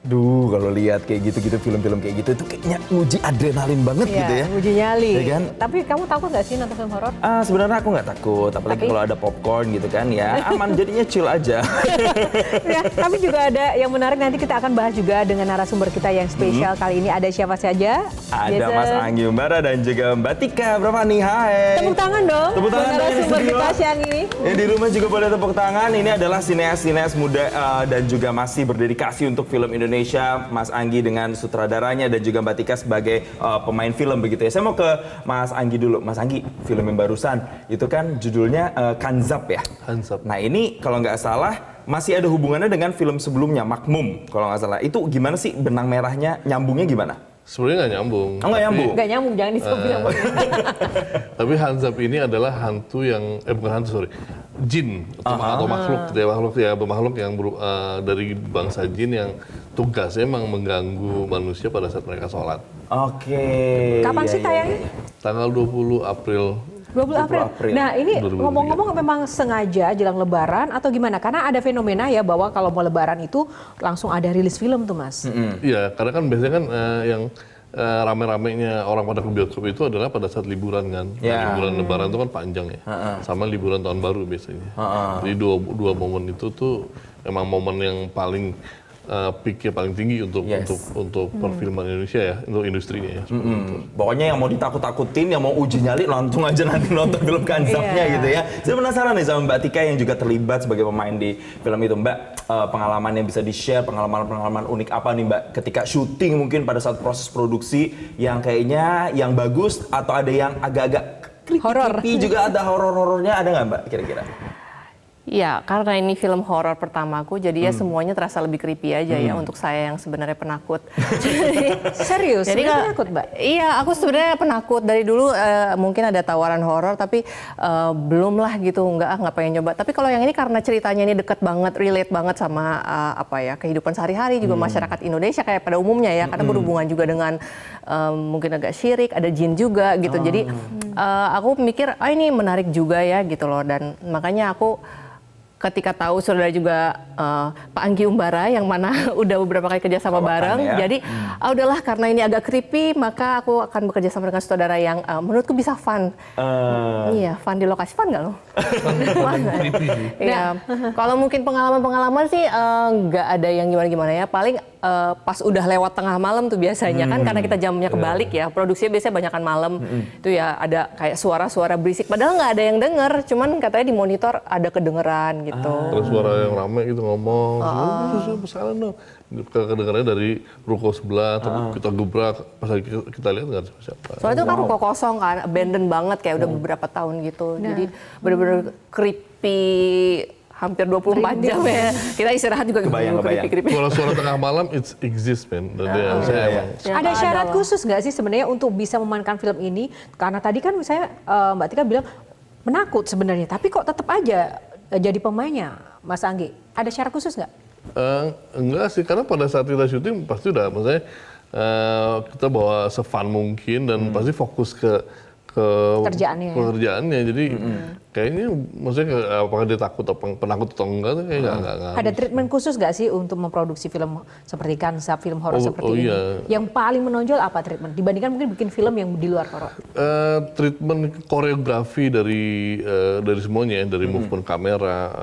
Duh, kalau lihat kayak gitu-gitu film-film kayak gitu itu kayaknya nguji adrenalin banget Iya, gitu ya. uji nyali. Ya kan? Tapi kamu takut nggak sih nonton film horor? Sebenarnya aku nggak takut, apalagi Tapi? kalau ada popcorn gitu kan ya aman jadinya chill aja. Ya, tapi juga ada yang menarik, nanti kita akan bahas juga dengan narasumber kita yang spesial. Kali ini ada siapa saja? Ada Jason. Mas Anggi Umbara dan juga Mbak Tika. Berapa nih? Hai. Tepuk tangan dong. Tepuk tangan buat dong yang di narasumber studio. kita siang ini. Yang di rumah juga boleh tepuk tangan. Ini adalah sineas-sineas muda dan juga masih berdedikasi untuk film Indonesia. Mas Anggi dengan sutradaranya dan juga Mbak Tika sebagai pemain film begitu ya. Saya mau ke Mas Anggi dulu. Mas Anggi, film yang barusan itu kan judulnya Kanzab ya. Kanzab. Nah ini kalau nggak salah masih ada hubungannya dengan film sebelumnya Makmum kalau nggak salah. Itu gimana sih benang merahnya, nyambungnya gimana? Sebenarnya nggak nyambung. Oh, nggak nyambung? Nggak nyambung, jangan disebut nyambung. Tapi Hanzab ini adalah hantu yang, bukan hantu, sorry. Jin atau makhluk, makhluk yang dari bangsa jin yang tugasnya emang mengganggu manusia pada saat mereka sholat. Oke. Kapan sih tayangnya? Tanggal 20 April 20 April. Nah ini 2023. ngomong-ngomong memang sengaja jelang lebaran atau gimana? Karena ada fenomena ya bahwa kalau mau lebaran itu langsung ada rilis film tuh Mas. Iya, karena kan biasanya kan yang rame-ramenya orang pada ke bioskop itu adalah pada saat liburan kan. Ya. Liburan lebaran itu kan panjang ya. Sama liburan tahun baru biasanya. Jadi dua momen itu tuh emang momen yang paling peak-nya paling tinggi untuk perfilman Indonesia ya, untuk industrinya ya. Pokoknya yang mau ditakut-takutin, yang mau uji nyali, langsung aja nanti nonton film Kanzabnya gitu ya. Saya penasaran nih sama Mbak Tika yang juga terlibat sebagai pemain di film itu. Mbak, pengalaman yang bisa di-share, pengalaman-pengalaman unik apa nih Mbak? Ketika syuting mungkin pada saat proses produksi yang kayaknya yang bagus atau ada yang agak-agak Horor. creepy juga ada horor-horornya, ada nggak Mbak kira-kira? Ya, karena ini film horor pertamaku, jadi ya semuanya terasa lebih creepy aja ya untuk saya yang sebenarnya penakut. Serius? Jadi Sebenarnya penakut Mbak? Iya, aku sebenarnya penakut dari dulu. Mungkin ada tawaran horor, tapi belum lah gitu, nggak pengen nyoba. Tapi kalau yang ini karena ceritanya ini deket banget, relate banget sama kehidupan sehari-hari juga masyarakat Indonesia kayak pada umumnya ya, karena berhubungan juga dengan mungkin agak syirik, ada jin juga gitu. Jadi aku mikir, ini menarik juga ya gitu loh, dan makanya aku ketika tahu saudara juga Pak Anggi Umbara yang mana udah beberapa kali kerja sama bareng, ya. jadi udahlah karena ini agak creepy maka aku akan bekerja sama dengan saudara yang menurutku bisa fun. Iya, fun di lokasi, fun nggak lo? Creepy sih. Iya, kalau mungkin pengalaman sih nggak ada yang gimana-gimana ya, paling pas udah lewat tengah malam tuh biasanya kan karena kita jamnya kebalik ya, produksinya biasanya banyakan malam, itu ya ada kayak suara-suara berisik, padahal nggak ada yang denger, cuman katanya di monitor ada kedengeran gitu. Terus suara yang rame gitu ngomong, pesanan dong. Kedengarannya dari ruko sebelah, tapi kita gebrak, pas lagi kita lihat nggak ada siapa. Soalnya itu kan ruko kosong kan, abandoned banget kayak udah beberapa tahun gitu, jadi bener-bener creepy. Hampir 24 jam ya. Kita istirahat juga Kebayang. creepy. Suara-suara tengah malam it exists man. Ada syarat khusus nggak sih sebenarnya untuk bisa memainkan film ini? Karena tadi kan saya Mbak Tika bilang menakut sebenarnya, tapi kok tetap aja jadi pemainnya, Mas Anggi. Ada syarat khusus nggak? Enggak sih, karena pada saat kita syuting pasti udah, maksudnya kita bawa se-fun mungkin dan pasti fokus ke pekerjaannya. Jadi kayaknya maksudnya apakah dia takut atau penakut atau enggak tuh kayak enggak. Ada treatment khusus nggak sih untuk memproduksi film seperti Kanzab, film horor seperti ini? Iya. Yang paling menonjol apa treatment dibandingkan mungkin bikin film yang di luar horor? Treatment koreografi dari semuanya ya, dari movement kamera,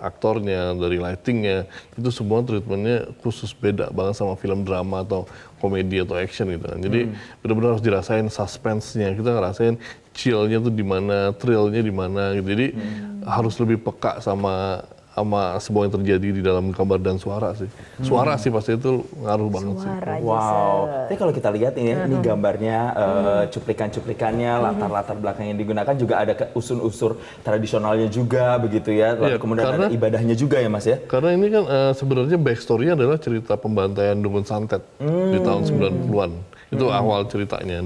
aktornya, dari lightingnya, itu semua treatmentnya khusus beda banget sama film drama atau komedi atau action gitu kan. Jadi benar-benar harus dirasain suspense-nya, kita ngerasain chill-nya tuh di mana, thrill-nya di mana gitu. Jadi harus lebih peka sama semua yang terjadi di dalam gambar dan suara sih. Suara sih pasti itu ngaruh banget sih. Wow. Tapi kalau kita lihat ini gambarnya, cuplikan-cuplikannya, latar-latar belakang yang digunakan juga ada unsur-unsur tradisionalnya juga begitu ya. Lalu Iya, kemudian karena ada ibadahnya juga ya Mas ya. Karena ini kan sebenarnya backstory-nya adalah cerita pembantaian Dungun Santet di tahun 90-an. Itu awal ceritanya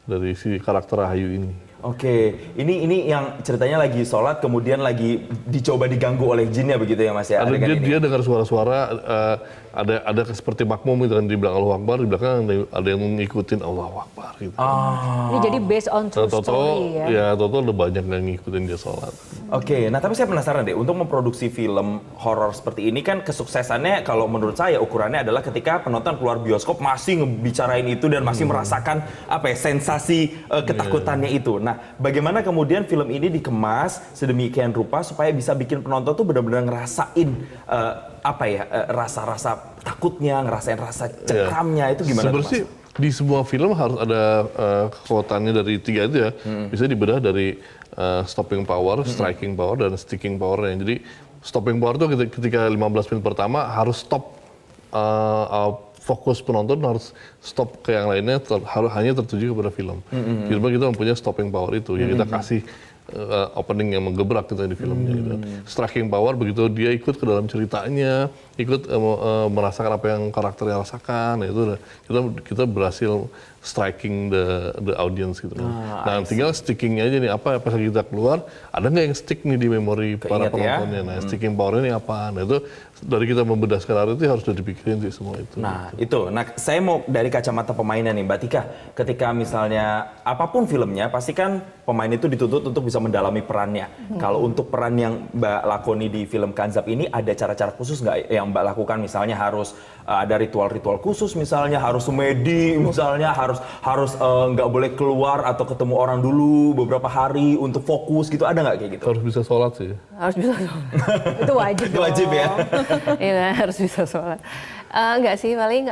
dari si karakter Rahayu ini. Oke, ini yang ceritanya lagi sholat kemudian lagi dicoba diganggu oleh jinnya begitu ya Mas ya? Dia dengar suara-suara, ada seperti makmum gitu kan, di belakang Allahu Akbar, di belakang ada yang ngikutin Allahu Akbar gitu. Ini jadi based on true story ya? Ya, Toto udah banyak yang ngikutin dia sholat. Oke, nah tapi saya penasaran deh, untuk memproduksi film horor seperti ini kan kesuksesannya kalau menurut saya ukurannya adalah ketika penonton keluar bioskop masih ngebicarain itu dan masih merasakan apa ya, sensasi ketakutannya itu. Nah, bagaimana kemudian film ini dikemas sedemikian rupa supaya bisa bikin penonton tuh benar-benar ngerasain rasa-rasa takutnya, ngerasain rasa cekramnya, itu gimana tuh, Mas? Sebenarnya di semua film harus ada kekuatannya dari 3 itu ya. Bisa dibedah dari stopping power, striking power, dan sticking power. Jadi stopping power itu ketika 15 menit pertama harus stop, fokus penonton harus stop ke yang lainnya, harus hanya tertuju kepada film. Film kita mempunyai stopping power itu, ya kita kasih opening yang menggebrak kita di filmnya. Gitu. Striking power begitu dia ikut ke dalam ceritanya, ikut merasakan apa yang karakternya rasakan, itu kita berhasil striking the audience gitu. Nah, tinggal stickingnya aja nih, apa pas kita keluar ada nggak yang stick nih di memori para penontonnya. Nah, sticking powernya ini apa? Nah, itu dari kita membedah skenario itu harus udah dipikirin sih semua itu. Nah, itu. Nah, saya mau dari kacamata pemainnya nih, Mbak Tika. Ketika misalnya apapun filmnya, pasti kan pemain itu dituntut untuk bisa mendalami perannya. Kalau untuk peran yang Mbak lakoni di film Kanzab ini, ada cara-cara khusus nggak yang Mbak lakukan? Misalnya harus ada ritual-ritual khusus, misalnya harus semedi, misalnya harus nggak boleh keluar atau ketemu orang dulu beberapa hari untuk fokus gitu, ada nggak kayak gitu? Harus bisa sholat sih. Harus bisa sholat. Itu wajib. Itu wajib ya. Iya, harus bisa sholat. Enggak sih, paling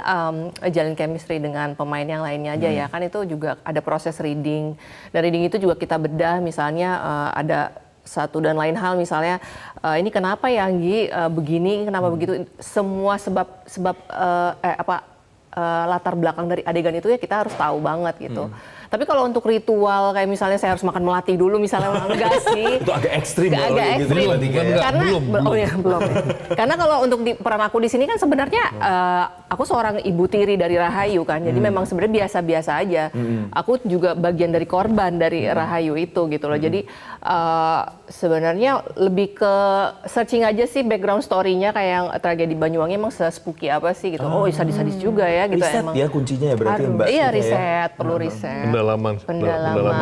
jalin chemistry dengan pemain yang lainnya aja ya. Kan itu juga ada proses reading. Dan reading itu juga kita bedah, misalnya ada satu dan lain hal, misalnya ini kenapa ya Anggi begini, kenapa begitu, semua sebab latar belakang dari adegan itu ya kita harus tahu banget gitu. Tapi kalau untuk ritual kayak misalnya saya harus makan melati dulu misalnya, enggak sih. Itu agak ekstrim ya. Agak Gitu, ekstrim. Mbak Tika, ya? Karena belum. Oh ya, belum. Karena kalau untuk peran aku di sini kan sebenarnya aku seorang ibu tiri dari Rahayu kan. Jadi memang sebenarnya biasa-biasa aja. Aku juga bagian dari korban dari Rahayu itu gitu loh. Jadi sebenarnya lebih ke searching aja sih background story-nya, kayak yang tragedi Banyuwangi emang se-spooky apa sih gitu. Oh, sadis-sadis juga ya gitu Riset emang. ya kuncinya ya berarti Mbak. Iya, Tika, riset, perlu riset. Pendalaman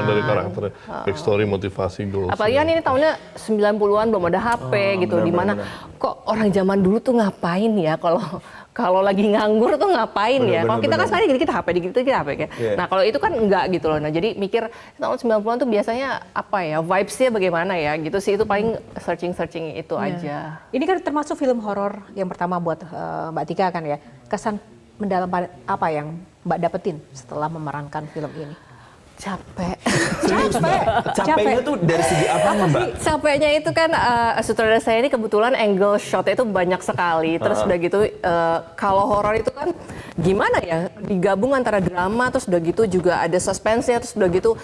dari karakter, backstory, motivasi, goals. Apalagi kan ini tahunnya 90-an, belum ada HP gitu, di mana kok orang zaman dulu tuh ngapain ya kalau lagi nganggur tuh ngapain ya? Kalau kita kan sekarang dikit-dikit HP, dikit-dikit HP ya. Nah, kalau itu kan enggak gitu loh. Nah, jadi mikir tahun 90-an tuh biasanya apa ya? Vibes-nya bagaimana ya? Gitu sih, itu paling searching itu aja. Ini kan termasuk film horor yang pertama buat Mbak Tika kan ya. Kesan mendalam apa yang Mbak dapetin setelah memerankan film ini? Capek. Capeknya tuh dari segi apa Mbak? Capeknya itu kan sutradara saya ini kebetulan angle shotnya itu banyak sekali. Terus udah gitu kalau horor itu kan gimana ya, digabung antara drama, terus udah gitu juga ada suspense-nya, terus udah gitu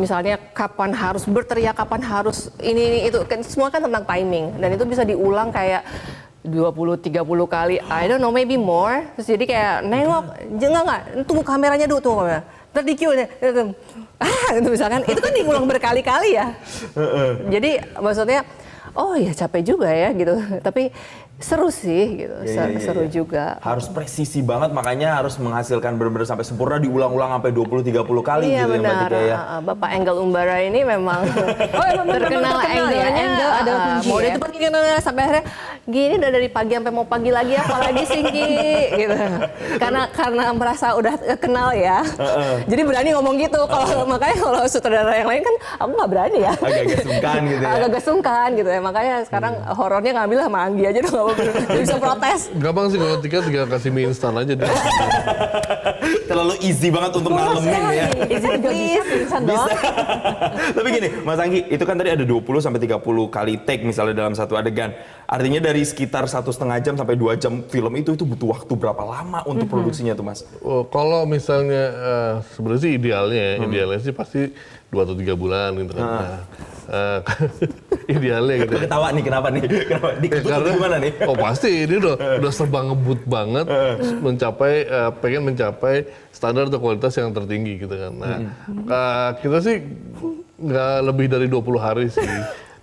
misalnya kapan harus berteriak, kapan harus ini itu kan semua kan tentang timing, dan itu bisa diulang kayak 20-30 kali, I don't know, maybe more. Terus jadi kayak nengok, enggak, tunggu kameranya dulu, tunggu kamera. Terus di cue-nya, gitu misalkan, itu kan diulang berkali-kali ya. Jadi maksudnya, oh ya capek juga ya gitu, tapi seru sih gitu, seru juga. Harus presisi banget, makanya harus menghasilkan benar-benar sampai sempurna, diulang-ulang sampai 20-30 kali iya, gitu ya Mbak Tika ya. Bapak Engel Umbara ini memang terkenal angle-nya, ada kunci mau ya? itu pergi sampai akhirnya gini udah dari pagi sampai mau pagi lagi apalagi Singki gitu. Karena merasa udah kenal ya. Jadi berani ngomong gitu. Makanya kalau sutradara yang lain kan aku nggak berani ya. Agak-agak sungkan gitu ya. Agak sungkan gitu ya. Makanya sekarang horornya ngambil sama Anggi aja udah nggak bisa protes. Gampang sih kalau Tika tinggal kasih mie instan aja deh. Terlalu easy banget untuk ngalamin ya. Easy please. Bisa dong. Tapi gini, Mas Anggi, itu kan tadi ada 20-30 kali take misalnya dalam satu adegan. Artinya dari sekitar 1,5 jam sampai 2 jam film itu butuh waktu berapa lama untuk produksinya tuh Mas? Kalau misalnya sebenarnya sih idealnya sih pasti 2 atau 3 bulan gitu kan. Idealnya gitu. Ketawa nih, kenapa nih? Kenapa? Karena gimana nih? Oh pasti ini udah serba ngebut banget, pengen mencapai standar atau kualitas yang tertinggi gitu kan. Nah, kita sih nggak lebih dari 20 hari sih.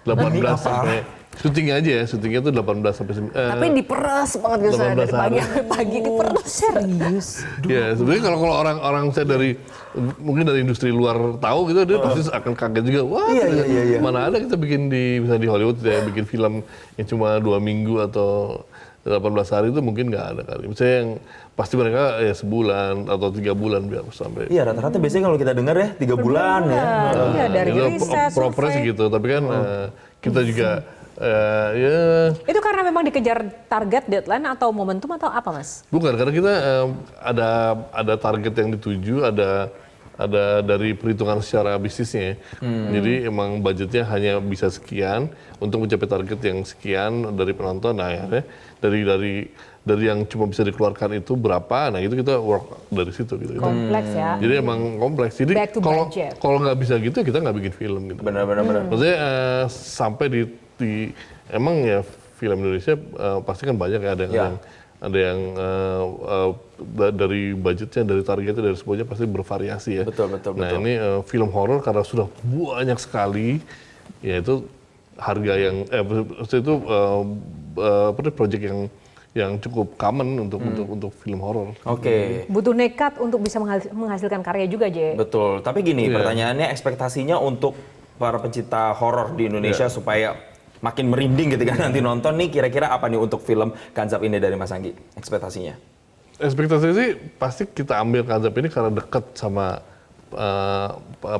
18 sampai Syutingnya aja ya, syutingnya tuh 18 sampai Tapi diperes banget gitu saya 18 dari pagi hari. sampai pagi diperes. Serius. Ya sebenarnya kalau orang saya dari mungkin dari industri luar tahu gitu, dia pasti akan kaget juga. Wah, Iya. mana ada kita bikin misalnya di Hollywood ya bikin film yang cuma 2 minggu atau 18 hari itu mungkin nggak ada kali. Misalnya yang pasti mereka ya sebulan atau 3 bulan biar sampai. Iya, rata-rata biasanya kalau kita dengar ya 3 bulan ya. Iya, dari Itu riset, progres survei. gitu. Tapi kan kita juga ya Itu karena memang dikejar target, deadline atau momentum atau apa, Mas? bukan, karena kita ada target yang dituju, ada dari perhitungan secara bisnisnya. Jadi emang budgetnya hanya bisa sekian untuk mencapai target yang sekian dari penonton. Nah, akhirnya dari yang cuma bisa dikeluarkan itu berapa? Nah, itu kita work dari situ gitu. Kompleks ya. Jadi emang kompleks. Jadi Back to budget. kalau nggak bisa gitu kita nggak bikin film gitu. Benar. Maksudnya sampai di emang ya film Indonesia pasti kan banyak ya, ada yang dari budgetnya, dari targetnya, dari semuanya pasti bervariasi ya. Betul. Nah ini film horor karena sudah banyak sekali, ya itu harga yang maksudnya itu project yang cukup common untuk film horor. Oke. Butuh nekat untuk bisa menghasilkan karya juga, J. Betul. Tapi gini, Iya. pertanyaannya ekspektasinya untuk para pencinta horor di Indonesia supaya makin merinding ketika nanti nonton nih, kira-kira apa nih untuk film Kanzab ini dari Mas Anggi? Ekspektasinya? Ekspektasi sih pasti kita ambil Kanzab ini karena dekat sama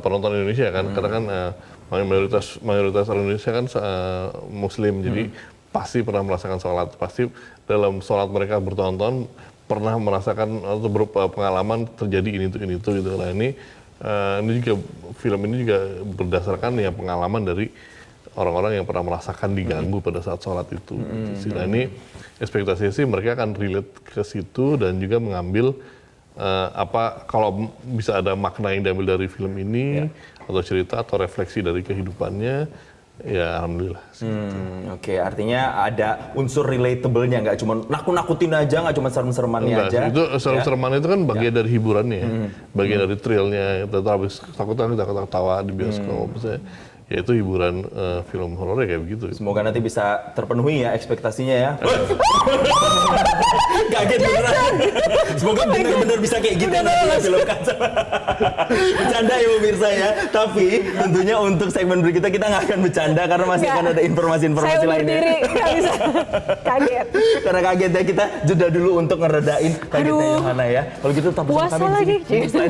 penonton Indonesia kan, karena kan mayoritas orang Indonesia kan Muslim, jadi pasti pernah merasakan sholat, pasti dalam sholat mereka bertonton pernah merasakan atau berpengalaman terjadi ini itu gitu. Nah ini juga film ini juga berdasarkan ya pengalaman dari orang-orang yang pernah merasakan diganggu pada saat sholat itu. Nah ini ekspektasinya sih mereka akan relate ke situ dan juga mengambil kalau bisa ada makna yang diambil dari film ini atau cerita atau refleksi dari kehidupannya, ya alhamdulillah. Oke, artinya ada unsur relatable-nya, nggak cuma nakut-nakutin aja, nggak cuma serem-seremannya Enggak aja. sih, itu serem-sereman itu kan bagian dari hiburannya ya. Bagian dari thrill-nya, kita habis takutan kita ketawa di bioskop. Misalnya, ya itu hiburan film horor ya kayak begitu. Semoga nanti bisa terpenuhi ya ekspektasinya ya. Kaget beneran. Semoga benar-benar bisa kayak gitu nanti ya film Kanzab. Bercanda ya pemirsa ya. Tapi tentunya untuk segmen berikutnya kita nggak akan bercanda karena masih akan ada informasi-informasi Saya lainnya. berdiri, nggak bisa. Kaget. Karena kagetnya kita jeda dulu untuk ngeredain kagetnya Aduh. Yohana ya. Kalau gitu tetap bersama Puasa kami di lagi. sini.